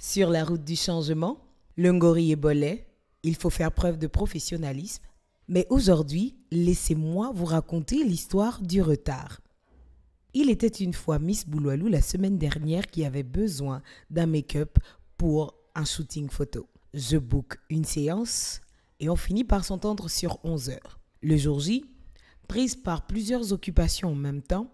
Sur la route du changement, Longori et Bolet, il faut faire preuve de professionnalisme. Mais aujourd'hui, laissez-moi vous raconter l'histoire du retard. Il était une fois Miss Bouloualou la semaine dernière qui avait besoin d'un make-up pour un shooting photo. Je book une séance et on finit par s'entendre sur 11 heures. Le jour J, prise par plusieurs occupations en même temps,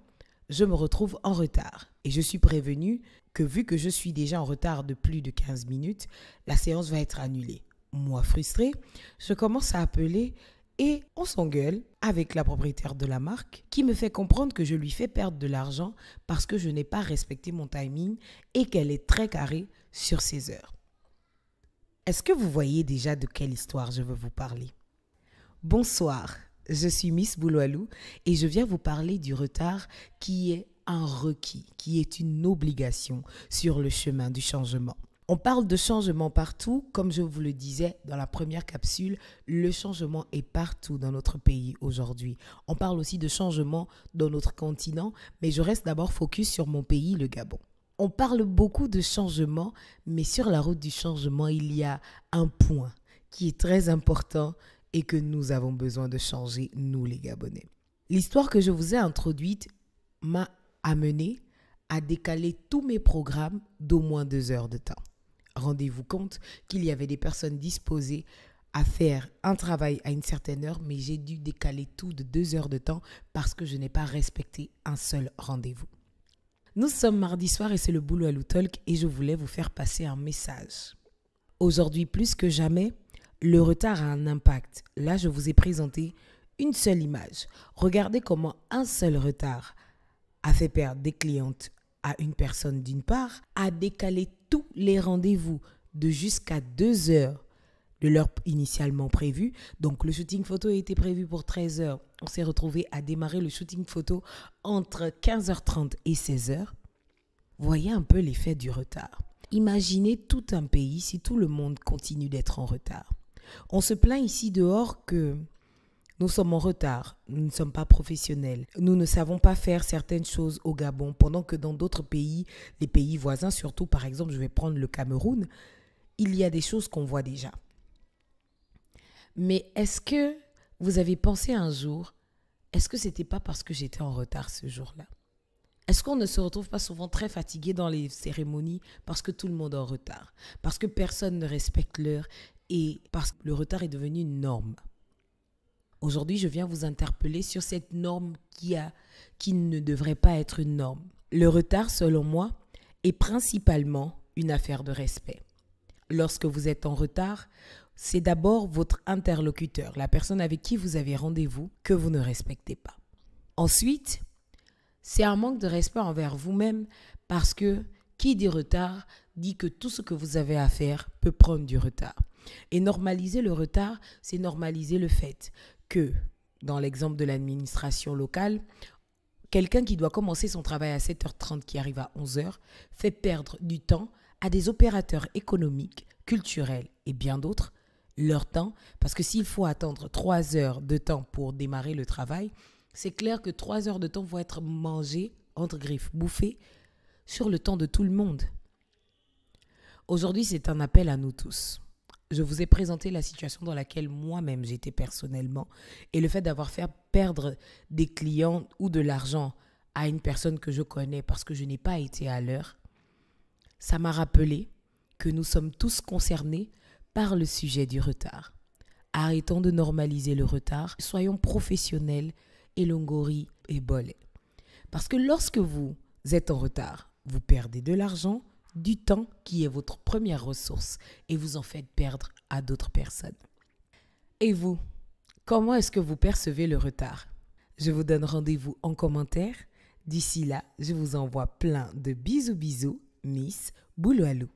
je me retrouve en retard. Et je suis prévenue que vu que je suis déjà en retard de plus de 15 minutes, la séance va être annulée. Moi, frustrée, je commence à appeler et on s'engueule avec la propriétaire de la marque qui me fait comprendre que je lui fais perdre de l'argent parce que je n'ai pas respecté mon timing et qu'elle est très carrée sur ses heures. Est-ce que vous voyez déjà de quelle histoire je veux vous parler? Bonsoir, je suis Miss Bouloualou et je viens vous parler du retard qui est un requis, qui est une obligation sur le chemin du changement. On parle de changement partout, comme je vous le disais dans la première capsule, le changement est partout dans notre pays aujourd'hui. On parle aussi de changement dans notre continent, mais je reste d'abord focus sur mon pays, le Gabon. On parle beaucoup de changement, mais sur la route du changement, il y a un point qui est très important et que nous avons besoin de changer, nous les Gabonais. L'histoire que je vous ai introduite m'a amené à décaler tous mes programmes d'au moins 2 heures de temps. Rendez-vous compte qu'il y avait des personnes disposées à faire un travail à une certaine heure, mais j'ai dû décaler tout de 2 heures de temps parce que je n'ai pas respecté un seul rendez-vous. Nous sommes mardi soir et c'est le Bouloualou Talk et je voulais vous faire passer un message. Aujourd'hui, plus que jamais, le retard a un impact. Là, je vous ai présenté une seule image. Regardez comment un seul retard a fait perdre des clientes à une personne d'une part, a décalé tous les rendez-vous de jusqu'à 2 heures de l'heure initialement prévue. Donc le shooting photo a été prévu pour 13 heures. On s'est retrouvé à démarrer le shooting photo entre 15h30 et 16h. Voyez un peu l'effet du retard. Imaginez tout un pays si tout le monde continue d'être en retard. On se plaint ici dehors que nous sommes en retard, nous ne sommes pas professionnels. Nous ne savons pas faire certaines choses au Gabon, pendant que dans d'autres pays, les pays voisins, surtout par exemple, je vais prendre le Cameroun, il y a des choses qu'on voit déjà. Mais est-ce que vous avez pensé un jour, est-ce que ce n'était pas parce que j'étais en retard ce jour-là? Est-ce qu'on ne se retrouve pas souvent très fatigué dans les cérémonies parce que tout le monde est en retard, parce que personne ne respecte l'heure et parce que le retard est devenu une norme? Aujourd'hui, je viens vous interpeller sur cette norme qui ne devrait pas être une norme. Le retard, selon moi, est principalement une affaire de respect. Lorsque vous êtes en retard, c'est d'abord votre interlocuteur, la personne avec qui vous avez rendez-vous, que vous ne respectez pas. Ensuite, c'est un manque de respect envers vous-même parce que qui dit retard dit que tout ce que vous avez à faire peut prendre du retard. Et normaliser le retard, c'est normaliser le fait que, dans l'exemple de l'administration locale, quelqu'un qui doit commencer son travail à 7h30 qui arrive à 11h fait perdre du temps à des opérateurs économiques, culturels et bien d'autres, leur temps, parce que s'il faut attendre 3 heures de temps pour démarrer le travail, c'est clair que 3 heures de temps vont être mangées, entre griffes, bouffées, sur le temps de tout le monde. Aujourd'hui, c'est un appel à nous tous. Je vous ai présenté la situation dans laquelle moi-même j'étais personnellement et le fait d'avoir fait perdre des clients ou de l'argent à une personne que je connais parce que je n'ai pas été à l'heure, ça m'a rappelé que nous sommes tous concernés par le sujet du retard. Arrêtons de normaliser le retard, soyons professionnels et Longori et Bolet. Parce que lorsque vous êtes en retard, vous perdez de l'argent, du temps qui est votre première ressource et vous en faites perdre à d'autres personnes. Et vous, comment est-ce que vous percevez le retard? Je vous donne rendez-vous en commentaire. D'ici là, je vous envoie plein de bisous, Miss Bouloualou.